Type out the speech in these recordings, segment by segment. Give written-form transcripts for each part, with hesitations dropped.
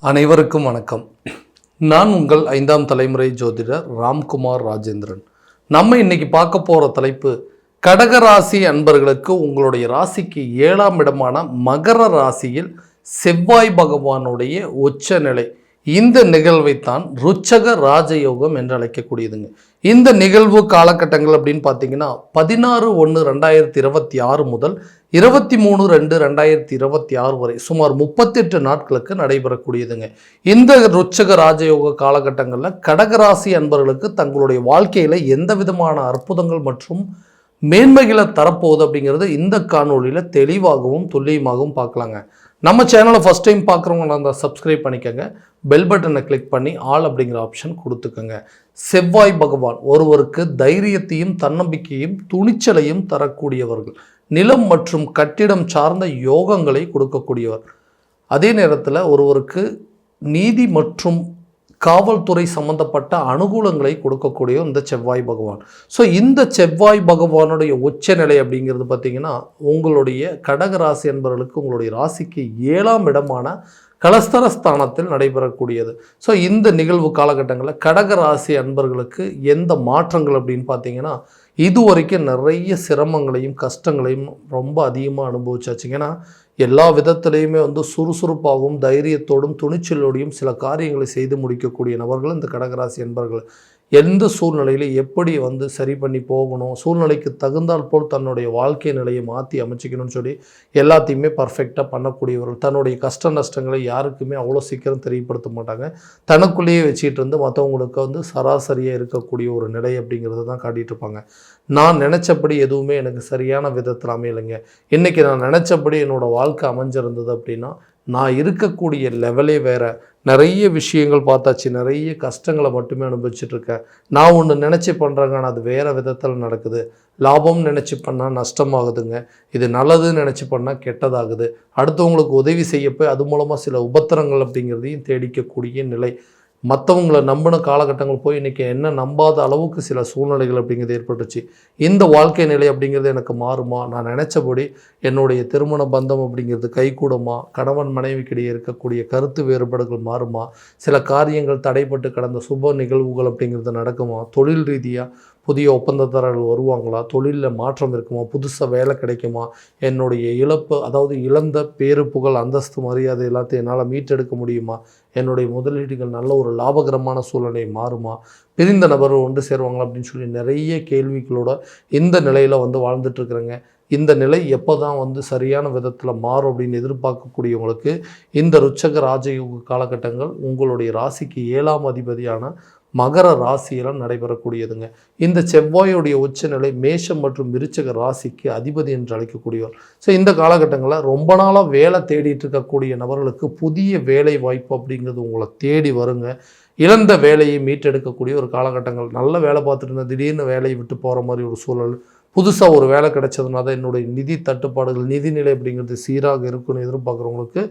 அனைவருக்கும் வணக்கம். நான் உங்கள் 5ஆம் தலைமுறை ஜோதிடர் ராம்குமார் ராஜேந்திரன். நம்ம இன்னைக்கு பார்க்க போகிற தலைப்பு, கடகராசி அன்பர்களுக்கு உங்களுடைய ராசிக்கு 7ஆம் இடமான மகர ராசியில் செவ்வாய் பகவானுடைய உச்ச நிலை. இந்த நிகழ்வைத்தான் ருச்சக ராஜயோகம் என்று அழைக்கக்கூடியதுங்க. இந்த நிகழ்வு காலகட்டங்கள் அப்படின்னு பார்த்தீங்கன்னா 16/1/2026 முதல் 23/2/2026 வரை சுமார் 38 நாட்களுக்கு நடைபெறக்கூடியதுங்க. இந்த ருச்சக ராஜயோக காலகட்டங்களில் கடகராசி அன்பர்களுக்கு தங்களுடைய வாழ்க்கையில் எந்த விதமான அற்புதங்கள் மற்றும் மேன்மைகளை தரப்போகுது அப்படிங்கிறது இந்த காணொலியில் தெளிவாகவும் துல்லியமாகவும் பார்க்கலாங்க. நம்ம சேனலை ஃபஸ்ட் டைம் பார்க்குறவங்க அந்த சப்ஸ்கிரைப் பண்ணிக்கோங்க, பெல் பட்டனை கிளிக் பண்ணி ஆல் அப்படிங்கிற ஆப்ஷன் கொடுத்துக்கோங்க. செவ்வாய் பகவான் ஒருவருக்கு தைரியத்தையும் தன்னம்பிக்கையும் துணிச்சலையும் தரக்கூடியவர்கள், நிலம் மற்றும் கட்டிடம் சார்ந்த யோகங்களை கொடுக்கக்கூடியவர். அதே நேரத்தில் ஒருவருக்கு நீதி மற்றும் காவல்துறை சம்பந்தப்பட்ட அனுகூலங்களை கொடுக்கக்கூடிய இந்த செவ்வாய் பகவான். ஸோ இந்த செவ்வாய் பகவானுடைய உச்சநிலை அப்படிங்கிறது பார்த்திங்கன்னா உங்களுடைய கடகராசி என்பவர்களுக்கு உங்களுடைய ராசிக்கு 7ஆம் இடமான கலஸ்தரஸ்தானத்தில் நடைபெறக்கூடியது. ஸோ இந்த நிகழ்வு காலகட்டங்களில் கடகராசி அன்பர்களுக்கு எந்த மாற்றங்கள் அப்படின்னு பார்த்தீங்கன்னா, இதுவரைக்கும் நிறைய சிரமங்களையும் கஷ்டங்களையும் ரொம்ப அதிகமாக அனுபவிச்சாச்சுங்க. ஏன்னா எல்லா விதத்திலையுமே சுறுசுறுப்பாகவும் தைரியத்தோடும் துணிச்சலோடையும் சில காரியங்களை செய்து முடிக்கக்கூடிய நபர்கள் இந்த கடகராசி என்பர்கள். எந்த சூழ்நிலையில் எப்படி சரி பண்ணி போகணும், சூழ்நிலைக்கு தகுந்தால் போல் தன்னுடைய வாழ்க்கை நிலையை மாற்றி அமைச்சிக்கணும்னு சொல்லி எல்லாத்தையுமே பர்ஃபெக்டாக பண்ணக்கூடியவர்கள். தன்னுடைய கஷ்ட நஷ்டங்களை யாருக்குமே அவ்வளோ சீக்கிரம் தெரியப்படுத்த மாட்டாங்க. தனக்குள்ளேயே வச்சுக்கிட்டு மற்றவங்களுக்கு சராசரியாக இருக்கக்கூடிய ஒரு நிலை அப்படிங்கிறத தான் காட்டிகிட்டு இருப்பாங்க. நான் நினச்சபடி எதுவுமே எனக்கு சரியான விதத்தில் அமையலைங்க, இன்றைக்கி நான் நினச்சபடி என்னோடய வாழ்க்கை அமைஞ்சிருந்தது அப்படின்னா நான் இருக்கக்கூடிய லெவலே வேறு. நிறைய விஷயங்கள் பார்த்தாச்சு, நிறைய கஷ்டங்களை மட்டுமே அனுபவிச்சுட்ருக்கேன். நான் ஒன்று நினச்சி பண்ணுறேங்க, ஆனால் அது வேறு விதத்தில் நடக்குது. லாபம் நினச்சி பண்ணால் நஷ்டமாகுதுங்க, இது நல்லதுன்னு நினச்சி பண்ணால் கெட்டதாகுது. அடுத்தவங்களுக்கு உதவி செய்ய போய் அது மூலமாக சில உபத்திரங்கள் அப்படிங்கிறதையும் தேடிக்கக்கூடிய நிலை. மற்றவங்களை நம்பின காலகட்டங்கள் போய் இன்றைக்கி என்ன நம்பாத அளவுக்கு சில சூழ்நிலைகள் அப்படிங்கிறது ஏற்பட்டுச்சு. இந்த வாழ்க்கை நிலை அப்படிங்கிறது எனக்கு மாறுமா, நான் நினச்சபடி என்னுடைய திருமண பந்தம் அப்படிங்கிறது கைகூடுமா, கணவன் மனைவிக்கிடையே இருக்கக்கூடிய கருத்து வேறுபாடுகள் மாறுமா, சில காரியங்கள் தடைப்பட்டு கடந்த சுப நிகழ்வுகள் அப்படிங்கிறது நடக்குமா, தொழில் ரீதியாக புதிய ஒப்பந்ததாரர்கள் வருவாங்களா, தொழிலில் மாற்றம் இருக்குமா, புதுசாக வேலை கிடைக்குமா, என்னுடைய இழப்பு அதாவது இழந்த பேரு புகழ் அந்தஸ்து மரியாதை எல்லாத்தையும் என்னால் மீட்டெடுக்க முடியுமா, என்னுடைய முதலீடுகள் நல்ல ஒரு லாபகரமான சூழ்நிலை மாறுமா, பிரிந்த நபர்கள் ஒன்று சேருவாங்களா அப்படின்னு சொல்லி நிறைய கேள்விகளோட இந்த நிலையில் வாழ்ந்துட்டுருக்குறேங்க. இந்த நிலை எப்போ தான் சரியான விதத்தில் மாறும் அப்படின்னு எதிர்பார்க்கக்கூடியவங்களுக்கு இந்த ருச்சக ராஜயோக காலகட்டங்கள் உங்களுடைய ராசிக்கு 7ஆம் அதிபதியான மகர ராசியில் நடைபெறக்கூடியதுங்க. இந்த செவ்வாயுடைய உச்சநிலை மேஷம் மற்றும் விருச்சக ராசிக்கு அதிபதி என்று அழைக்கக்கூடியவர். ஸோ இந்த காலகட்டங்களில் ரொம்ப நாளாக வேலை தேடிட்டு இருக்கக்கூடிய நபர்களுக்கு புதிய வேலை வாய்ப்பு அப்படிங்கிறது உங்களை தேடி வருங்க. இழந்த வேலையை மீட்டெடுக்கக்கூடிய ஒரு காலகட்டங்கள். நல்ல வேலை பார்த்துட்டு இருந்தால் திடீர்னு வேலையை விட்டு போகிற மாதிரி ஒரு சூழல். புதுசாக ஒரு வேலை கிடைச்சதுனால தான் என்னுடைய நிதி தட்டுப்பாடுகள், நிதிநிலை அப்படிங்கிறது சீராக இருக்குன்னு எதிர்பார்க்குறவங்களுக்கு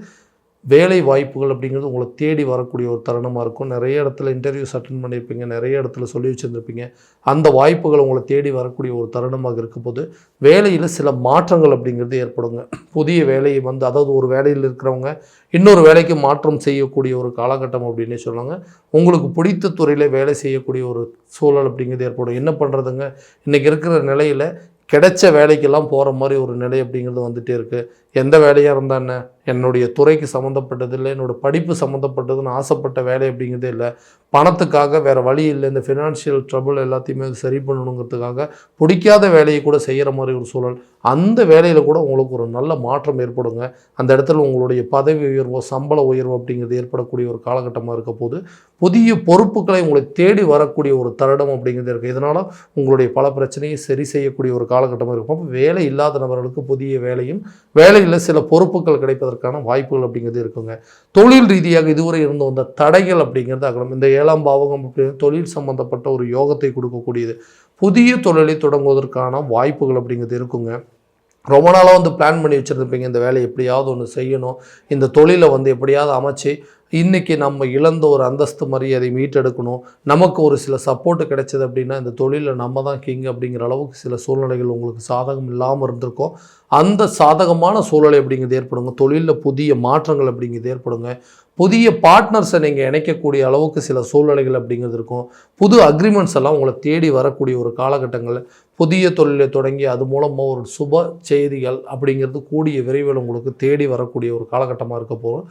வேலை வாய்ப்புகள் அப்படிங்கிறது உங்களை தேடி வரக்கூடிய ஒரு தருணமாக இருக்கும். நிறைய இடத்துல இன்டர்வியூஸ் அட்டென்ட் பண்ணியிருப்பீங்க, நிறைய இடத்துல சொல்லி வச்சுருந்துருப்பீங்க. அந்த வாய்ப்புகள் உங்களை தேடி வரக்கூடிய ஒரு தருணமாக இருக்கும் போது வேலையில் சில மாற்றங்கள் அப்படிங்கிறது ஏற்படுங்க. புதிய வேலையை அதாவது ஒரு வேலையில் இருக்கிறவங்க இன்னொரு வேலைக்கு மாற்றம் செய்யக்கூடிய ஒரு காலகட்டம் அப்படின்னே சொல்லுவாங்க. உங்களுக்கு பிடித்த துறையில் வேலை செய்யக்கூடிய ஒரு சூழல் அப்படிங்கிறது ஏற்படும். என்ன பண்ணுறதுங்க, இன்றைக்கி இருக்கிற நிலையில் கிடைச்ச வேலைக்கெல்லாம் போகிற மாதிரி ஒரு நிலை அப்படிங்கிறது வந்துகிட்டே இருக்குது. எந்த வேலையாக இருந்தால் என்ன, என்னுடைய துறைக்கு சம்மந்தப்பட்டது இல்லை, என்னோடய படிப்பு சம்மந்தப்பட்டதுன்னு ஆசைப்பட்ட வேலை அப்படிங்கிறதே இல்லை. பணத்துக்காக வேறு வழி இல்லை, இந்த ஃபினான்ஷியல் ட்ரபிள் எல்லாத்தையுமே சரி பண்ணணுங்கிறதுக்காக பிடிக்காத வேலையை கூட செய்கிற மாதிரி ஒரு சூழல். அந்த வேலையில் கூட உங்களுக்கு ஒரு நல்ல மாற்றம் ஏற்படுங்க. அந்த இடத்துல உங்களுடைய பதவி உயர்வோ சம்பள உயர்வோ அப்படிங்கிறது ஏற்படக்கூடிய ஒரு காலகட்டமாக இருக்க போது புதிய பொறுப்புகளை உங்களை தேடி வரக்கூடிய ஒரு தருணம் அப்படிங்கிறது இருக்குது. இதனால் உங்களுடைய பல பிரச்சனையை சரி செய்யக்கூடிய ஒரு காலகட்டமாக இருக்கும். வேலை இல்லாத நபர்களுக்கு புதிய வேலையும், வேலையில் சில பொறுப்புகள் கிடைப்பதற்கான வாய்ப்புகள் அப்படிங்கிறது இருக்குங்க. தொழில் ரீதியாக இதுவரை இருந்த அந்த தடைகள் அப்படிங்கிறது அகலும். இந்த 7ஆம் பாவகம் அப்படிங்கிறது தொழில் சம்பந்தப்பட்ட ஒரு யோகத்தை கொடுக்கக்கூடியது. புதிய தொழிலை தொடங்குவதற்கான வாய்ப்புகள் அப்படிங்கிறது இருக்குங்க. ரொம்ப நாளாக பிளான் பண்ணி வச்சுருந்துருப்பீங்க, இந்த வேலையை எப்படியாவது ஒன்று செய்யணும், இந்த தொழிலை எப்படியாவது அமைச்சு இன்றைக்கி நம்ம இழந்த ஒரு அந்தஸ்து மரியாதை மீட்டெடுக்கணும், நமக்கு ஒரு சில சப்போர்ட் கிடைச்சது அப்படின்னா இந்த தொழிலில் நம்ம தான் கிங் அப்படிங்கிற அளவுக்கு சில சூழ்நிலைகள் உங்களுக்கு சாதகம் இல்லாமல் இருந்திருக்கும். அந்த சாதகமான சூழ்நிலை அப்படிங்கிறது ஏற்படுங்க. தொழிலில் புதிய மாற்றங்கள் அப்படிங்கிறது ஏற்படுங்க. புதிய பார்ட்னர்ஸை நீங்கள் இணைக்கக்கூடிய அளவுக்கு சில சூழ்நிலைகள் அப்படிங்கிறது இருக்கும். புது அக்ரிமெண்ட்ஸ் எல்லாம் உங்களை தேடி வரக்கூடிய ஒரு காலகட்டங்கள், புதிய தொழிலை தொடங்கி அது மூலமாக ஒரு சுப செய்திகள் அப்படிங்கிறது கூடிய விரைவில் உங்களுக்கு தேடி வரக்கூடிய ஒரு காலகட்டமாக இருக்க போகும்.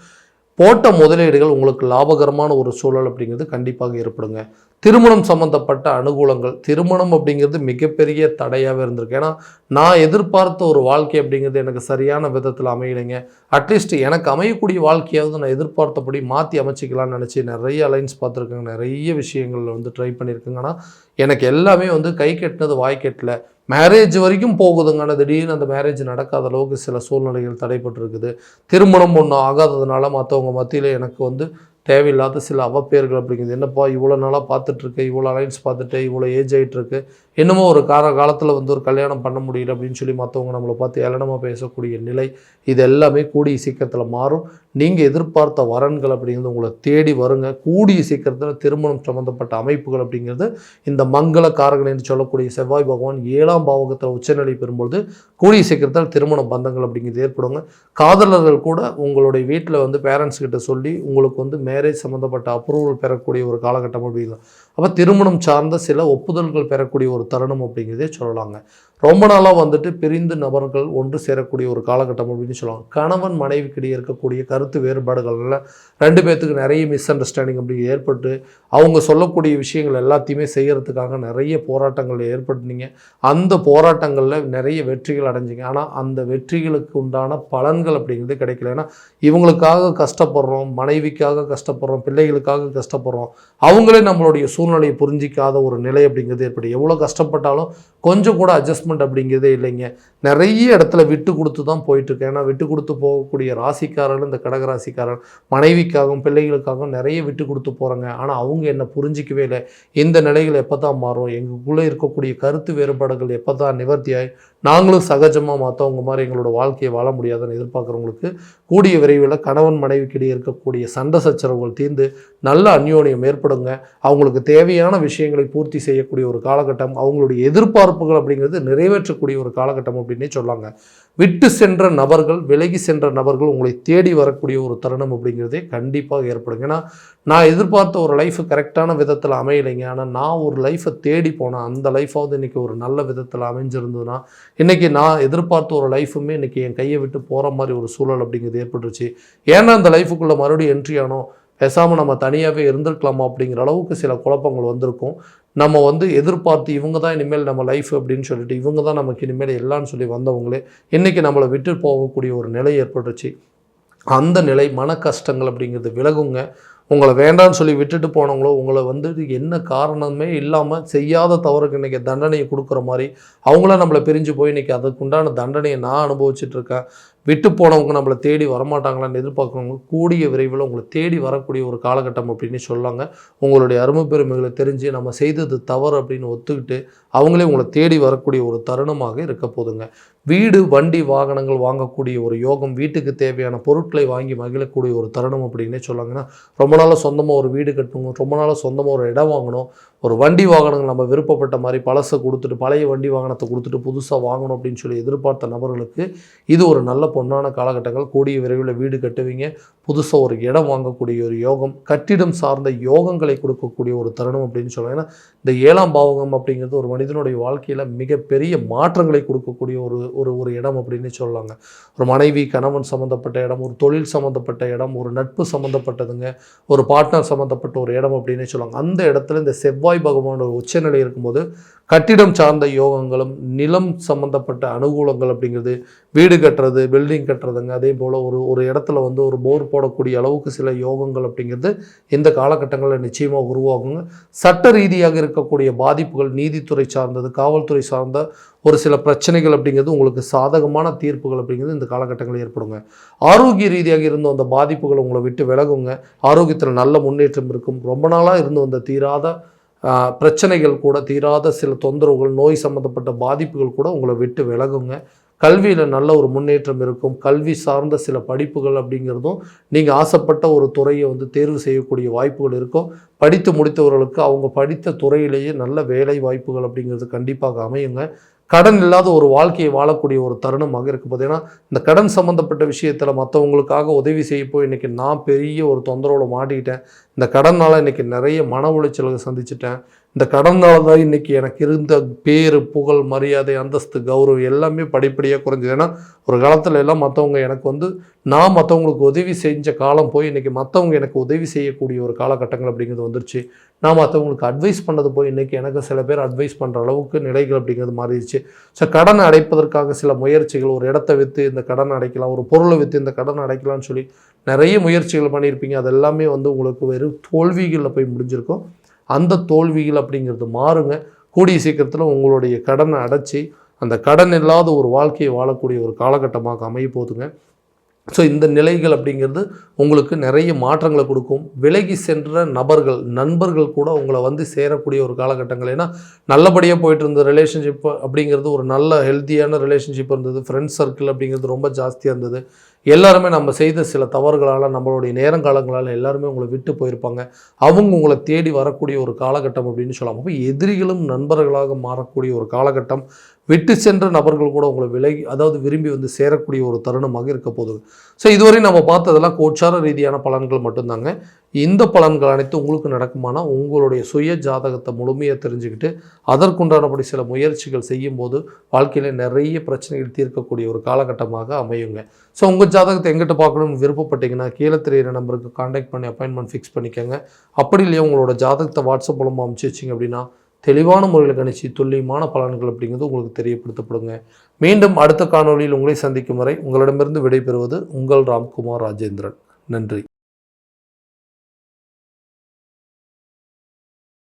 போட்ட முதலீடுகள் உங்களுக்கு லாபகரமான ஒரு சூழல் அப்படிங்கிறது கண்டிப்பாக ஏற்படுங்க. திருமணம் சம்மந்தப்பட்ட அனுகூலங்கள், திருமணம் அப்படிங்கிறது மிகப்பெரிய தடையாகவே இருந்திருக்கு. ஏன்னா நான் எதிர்பார்த்த ஒரு வாழ்க்கை அப்படிங்கிறது எனக்கு சரியான விதத்தில் அமையலைங்க. அட்லீஸ்ட் எனக்கு அமையக்கூடிய வாழ்க்கையாவது நான் எதிர்பார்த்தபடி மாற்றி அமைச்சிக்கலாம்னு நினச்சி நிறைய அலைன்ஸ் பார்த்துருக்கேங்க, நிறைய விஷயங்களில் வந்து ட்ரை பண்ணியிருக்கேங்க. ஆனால் எனக்கு எல்லாமே வந்து கை கட்டினது வாய் கட்டல. மேரேஜ் வரைக்கும் போகுதுங்க, ஆனால் திடீர்னு அந்த மேரேஜ் நடக்காத அளவுக்கு சில சூழ்நிலைகள் தடைப்பட்டிருக்குது. திருமணம் ஒன்று ஆகாததுனால மற்றவங்க மத்தியில் எனக்கு வந்து தேவையில்லாத சில அவப்பேர்கள் அப்படிங்கிறது. என்னப்பா இவ்வளோ நாளாக பார்த்துட்ருக்கு, இவ்வளோ அலைன்ஸ் பார்த்துட்டு இவ்வளோ ஏஜ் ஆகிட்டுருக்கு, என்னமோ ஒரு காலத்தில் வந்து ஒரு கல்யாணம் பண்ண முடியல அப்படின்னு சொல்லி மற்றவங்க நம்மளை பார்த்து ஏளனமாக பேசக்கூடிய நிலை, இது எல்லாமே கூடிய சீக்கிரத்தில் மாறும். நீங்கள் எதிர்பார்த்த வரன்கள் அப்படிங்கிறது உங்களை தேடி வருங்க. கூடிய சீக்கிரத்தில் திருமணம் சம்மந்தப்பட்ட அமைப்புகள் அப்படிங்கிறது இந்த மங்கள காரகன் என்று சொல்லக்கூடிய செவ்வாய் பகவான் 7ஆம் பாவகத்தில் உச்சநிலை பெறும்பொழுது கூடிய சீக்கிரத்தில் திருமண பந்தங்கள் அப்படிங்கிறது ஏற்படுங்க. காதலர்கள் கூட உங்களுடைய வீட்டில் வந்து பேரண்ட்ஸ் கிட்ட சொல்லி உங்களுக்கு வந்து மேரேஜ் சம்மந்தப்பட்ட அப்ரூவல் பெறக்கூடிய ஒரு காலகட்டம் அப்படிங்கிறது. அப்போ திருமணம் சார்ந்த சில ஒப்புதல்கள் பெறக்கூடிய ஒரு தருணம் அப்படிங்கிறதே சொல்லலாங்க. ரொம்ப நாளாக வந்துட்டு பிரிந்து நபர்கள் ஒன்று சேரக்கூடிய ஒரு காலகட்டம் அப்படின்னு சொல்லுவாங்க. கணவன் மனைவிக்கிடையே இருக்கக்கூடிய கருத்து வேறுபாடுகள்ல 2 பேர்த்துக்கு நிறைய மிஸ் அண்டர்ஸ்டாண்டிங் அப்படி ஏற்பட்டு அவங்க சொல்லக்கூடிய விஷயங்கள் எல்லாத்தையுமே செய்கிறதுக்காக நிறைய போராட்டங்கள் ஏற்பட்டுனீங்க. அந்த போராட்டங்களில் நிறைய வெற்றிகள் அடைஞ்சிங்க. ஆனால் அந்த வெற்றிகளுக்கு உண்டான பலன்கள் அப்படிங்கிறது கிடைக்கல. ஏன்னா இவங்களுக்காக கஷ்டப்படுறோம், மனைவிக்காக கஷ்டப்படுறோம், பிள்ளைகளுக்காக கஷ்டப்படுறோம், அவங்களே நம்மளுடைய சூழ்நிலையை புரிஞ்சிக்காத ஒரு நிலை அப்படிங்கிறது ஏற்படும். எவ்வளோ கஷ்டப்பட்டாலும் கொஞ்சம் கூட அட்ஜஸ்ட்மெண்ட் அப்படிங்கிறதே இல்லைங்க. நிறைய இடத்துல விட்டு கொடுத்து தான் போயிட்டுருக்கேன். ஏன்னா விட்டு கொடுத்து போகக்கூடிய ராசிக்காரர்கள் இந்த கடகராசிக்காரர் மனைவிக்காகவும் பிள்ளைகளுக்காகவும் நிறைய விட்டு கொடுத்து போகிறாங்க. ஆனால் அவங்க என்ன புரிஞ்சிக்கவே இல்லை. இந்த நிலைகள் எப்போ தான் மாறும், எங்களுக்குள்ளே இருக்கக்கூடிய கருத்து வேறுபாடுகள் எப்போ தான் நிவர்த்தியாகி நாங்களும் சகஜமாக மற்றவங்க மாதிரி எங்களோட வாழ்க்கையை வாழ முடியாதுன்னு எதிர்பார்க்குறவங்களுக்கு கூடிய விரைவில் கணவன் மனைவிக்கிடையே இருக்கக்கூடிய சண்டை சச்சரவுகள் தீர்ந்து நல்ல அந்யோன்யம் ஏற்படுங்க. அவங்களுக்கு தேவையான விஷயங்களை பூர்த்தி செய்யக்கூடிய ஒரு காலகட்டம், அவங்களுடைய எதிர்பார்ப்புகள் அப்படிங்கிறது நிறைவேற்றக்கூடிய ஒரு காலகட்டம் அப்படின்னே சொல்லாங்க. விட்டு சென்ற நபர்கள், விலகி சென்ற நபர்கள் உங்களை தேடி வரக்கூடிய ஒரு தருணம் அப்படிங்கிறதே கண்டிப்பாக ஏற்படுங்க. ஏன்னா நான் எதிர்பார்த்த ஒரு லைஃப் கரெக்டான விதத்தில் அமையலைங்க. ஆனால் நான் ஒரு லைஃப்பை தேடி போனேன், அந்த லைஃபாவது இன்றைக்கி ஒரு நல்ல விதத்தில் அமைஞ்சிருந்ததுன்னா இன்றைக்கி நான் எதிர்பார்த்த ஒரு லைஃபுமே இன்றைக்கி என் கையை விட்டு போகிற மாதிரி ஒரு சூழல் அப்படிங்கிறது ஏற்பட்டுருச்சு. ஏன்னா அந்த லைஃபுக்குள்ளே மறுபடியும் என்ட்ரி ஆனோம், பேசாமல் நம்ம தனியாகவே இருந்திருக்கலாமா அப்படிங்கிற அளவுக்கு சில குழப்பங்கள் வந்திருக்கும். நம்ம வந்து எதிர்பார்த்து இவங்க தான் இனிமேல் நம்ம லைஃப் அப்படின்னு சொல்லிட்டு இவங்க தான் நமக்கு இனிமேல் எல்லான்னு சொல்லி வந்தவங்களே இன்றைக்கி நம்மளை விட்டு போகக்கூடிய ஒரு நிலை ஏற்பட்டுருச்சு. அந்த நிலை மன கஷ்டங்கள் அப்படிங்கிறது விலகுங்க. உங்களை வேண்டான்னு சொல்லி விட்டுட்டு போனவங்களோ உங்களை வந்து என்ன காரணமே இல்லாமல் செய்யாத தவறுக்கு இன்றைக்கி தண்டனையை கொடுக்குற மாதிரி அவங்களாம் நம்மளை பிரிஞ்சு போய் இன்றைக்கி அதுக்குண்டான தண்டனையை நான் அனுபவிச்சுட்ருக்கேன். விட்டு போனவங்க நம்மளை தேடி வரமாட்டாங்களான்னு எதிர்பார்க்குறவங்க கூடிய விரைவில் உங்களை தேடி வரக்கூடிய ஒரு காலகட்டம் அப்படின்னு சொல்லாங்க. உங்களுடைய அருமை பெருமைகளை தெரிஞ்சு நம்ம செய்தது தவறு அப்படின்னு ஒத்துக்கிட்டு அவங்களே உங்களை தேடி வரக்கூடிய ஒரு தருணமாக இருக்க போதுங்க. வீடு வண்டி வாகனங்கள் வாங்கக்கூடிய ஒரு யோகம், வீட்டுக்கு தேவையான பொருட்களை வாங்கி மகிழக்கூடிய ஒரு தருணம் அப்படின்னே சொல்லாங்கன்னா, ரொம்ப நாளாக சொந்தமாக ஒரு வீடு கட்டணும், ரொம்ப நாளாக சொந்தமாக ஒரு இடம் வாங்கணும், ஒரு வண்டி வாகனங்கள் நம்ம விருப்பப்பட்ட மாதிரி பழசை கொடுத்துட்டு பழைய வண்டி வாகனத்தை கொடுத்துட்டு புதுசாக வாங்கணும் அப்படின்னு சொல்லி எதிர்பார்த்த நபர்களுக்கு இது ஒரு நல்ல பொன்னான காலகட்டங்கள். கூடிய விரைவில் வீடு கட்டுவீங்க, புதுசாக ஒரு இடம் வாங்கக்கூடிய ஒரு யோகம், கட்டிடம் சார்ந்த யோகங்களை கொடுக்கக்கூடிய ஒரு தருணம் அப்படின்னு சொல்லுவாங்க. ஏன்னா இந்த 7ஆம் பாவகம் அப்படிங்கிறது ஒரு மனிதனுடைய வாழ்க்கையில் மிகப்பெரிய மாற்றங்களை கொடுக்கக்கூடிய ஒரு இடம் அப்படின்னு சொல்லலாங்க. ஒரு மனைவி கணவன் சம்மந்தப்பட்ட இடம், ஒரு தொழில் சம்மந்தப்பட்ட இடம், ஒரு நட்பு சம்மந்தப்பட்டதுங்க, ஒரு பார்ட்னர் சம்மந்தப்பட்ட ஒரு இடம் அப்படின்னு சொல்லுவாங்க. அந்த இடத்துல இந்த செவ்வாய் பகவானோட உச்சநிலை இருக்கும்போது கட்டிடம் சார்ந்த யோகங்களும் நிலம் சம்மந்தப்பட்ட அனுகூலங்கள் அப்படிங்கிறது, வீடு கட்டுறது, பில்டிங் கட்டுறதுங்க, அதே போல் ஒரு இடத்துல வந்து ஒரு போர் போடக்கூடிய அளவுக்கு சில யோகங்கள் அப்படிங்கிறது இந்த காலகட்டங்களில் நிச்சயமாக உருவாகுங்க. சட்ட ரீதியாக இருக்கக்கூடிய பாதிப்புகள், நீதித்துறை சார்ந்தது, காவல்துறை சார்ந்த ஒரு சில பிரச்சனைகள் அப்படிங்கிறது உங்களுக்கு சாதகமான தீர்ப்புகள் அப்படிங்கிறது இந்த காலகட்டங்களில் ஏற்படுங்க. ஆரோக்கிய ரீதியாக இருந்த அந்த பாதிப்புகள் உங்களை விட்டு விலகுங்க. ஆரோக்கியத்தில் நல்ல முன்னேற்றம் இருக்கும். ரொம்ப நாளாக இருந்து வந்த தீராத பிரச்சனைகள் கூட, தீராத சில தொந்தரவுகள், நோய் சம்மந்தப்பட்ட பாதிப்புகள் கூட உங்களை விட்டு விலகுங்க. கல்வியில் நல்ல ஒரு முன்னேற்றம் இருக்கும். கல்வி சார்ந்த சில படிப்புகள் அப்படிங்கிறதும் நீங்கள் ஆசைப்பட்ட ஒரு துறையை வந்து தேர்வு செய்யக்கூடிய வாய்ப்புகள் இருக்கும். படித்து முடித்தவர்களுக்கு அவங்க படித்த துறையிலேயே நல்ல வேலை வாய்ப்புகள் அப்படிங்கிறது கண்டிப்பாக அமையுங்க. கடன் இல்லாத ஒரு வாழ்க்கையை வாழக்கூடிய ஒரு தருணமாக இருக்குது. பார்த்தீங்கன்னா இந்த கடன் சம்மந்தப்பட்ட விஷயத்தில் மற்றவங்களுக்காக உதவி செய்யப்போ இன்றைக்கி நான் பெரிய ஒரு தொந்தரவில் மாட்டிக்கிட்டேன். இந்த கடனால் இன்றைக்கி நிறைய மன உளைச்சல்களை சந்திச்சிட்டேன். இந்த கடனால தான் இன்றைக்கி எனக்கு இருந்த பேர், புகழ், மரியாதை, அந்தஸ்து, கௌரவம் எல்லாமே படிப்படியாக குறைஞ்சிது. ஏன்னா ஒரு காலத்தில் எல்லாம் மற்றவங்க எனக்கு வந்து நான் மற்றவங்களுக்கு உதவி செஞ்ச காலம் போய் இன்றைக்கி மற்றவங்க எனக்கு உதவி செய்யக்கூடிய ஒரு காலகட்டங்கள் அப்படிங்கிறது வந்துருச்சு. நான் மற்றவங்களுக்கு அட்வைஸ் பண்ணது போய் இன்றைக்கி எனக்கு சில பேர் அட்வைஸ் பண்ணுற அளவுக்கு நிலைகள் அப்படிங்கிறது மாறிடுச்சு. ஸோ கடனை அடைப்பதற்காக சில முயற்சிகள், ஒரு இடத்த விற்று இந்த கடனை அடைக்கலாம், ஒரு பொருளை விற்று இந்த கடனை அடைக்கலாம்னு சொல்லி நிறைய முயற்சிகள் பண்ணியிருப்பீங்க. அது எல்லாமே வந்து உங்களுக்கு வெறும் தோல்விகளில் போய் முடிஞ்சிருக்கும். அந்த தோல்விகள் அப்படிங்கிறது மாறுங்க. கூடிய சீக்கிரத்தில் உங்களுடைய கடனை அடைச்சி அந்த கடன் இல்லாத ஒரு வாழ்க்கையை வாழக்கூடிய ஒரு காலகட்டமாக அமைய போதுங்க. ஸோ இந்த நிலைகள் அப்படிங்கிறது உங்களுக்கு நிறைய மாற்றங்களை கொடுக்கும். விலகி சென்ற நபர்கள், நண்பர்கள் கூட உங்களை வந்து சேரக்கூடிய ஒரு காலகட்டங்கள். ஏன்னா நல்லபடியாக போயிட்டு இருந்த ரிலேஷன்ஷிப் அப்படிங்கிறது ஒரு நல்ல ஹெல்த்தியான ரிலேஷன்ஷிப் இருந்தது. ஃப்ரெண்ட்ஸ் சர்க்கிள் அப்படிங்கிறது ரொம்ப ஜாஸ்தியாக இருந்தது. எல்லாருமே நம்ம செய்த சில தவறுகளால், நம்மளுடைய நேரங்காலங்களால் எல்லாருமே உங்களை விட்டு போயிருப்பாங்க. அவங்க உங்களை தேடி வரக்கூடிய ஒரு காலகட்டம் அப்படின்னு சொல்லலாம். அப்போ எதிரிகளும் நண்பர்களாக மாறக்கூடிய ஒரு காலகட்டம். விட்டு சென்ற நபர்கள் கூட உங்களை விலகி, அதாவது விரும்பி வந்து சேரக்கூடிய ஒரு தருணமாக இருக்க போகுது. ஸோ இதுவரை நம்ம பார்த்ததெல்லாம் கோச்சார ரீதியான பலன்கள் மட்டும்தாங்க. இந்த பலன்கள் அனைத்து உங்களுக்கு நடக்குமானா உங்களுடைய சுய ஜாதகத்தை முழுமையாக தெரிஞ்சுக்கிட்டு அதற்குண்டானபடி சில முயற்சிகள் செய்யும்போது வாழ்க்கையில் நிறைய பிரச்சனைகள் தீர்க்கக்கூடிய ஒரு காலகட்டமாக அமையுங்க. ஸோ உங்கள் ஜாதகத்தை எங்கிட்ட பார்க்கணும்னு விருப்பப்பட்டீங்கன்னா கீழே தெரியிற நம்பருக்கு கான்டாக்ட் பண்ணி அப்பாயின்மெண்ட் ஃபிக்ஸ் பண்ணிக்கோங்க. அப்படி இல்லையா உங்களோட ஜாதகத்தை வாட்ஸ்அப் மூலமாக அனுப்பிச்சி வச்சிங்க அப்படின்னா தெளிவான முறையில் கணிச்சு துல்லியமான பலன்கள் அப்படிங்கிறது உங்களுக்கு தெரியப்படுத்தப்படுங்க. மீண்டும் அடுத்த காணொலியில் உங்களை சந்திக்கும் வரை உங்களிடமிருந்து விடைபெறுவது உங்கள் ராம்குமார் ராஜேந்திரன். நன்றி.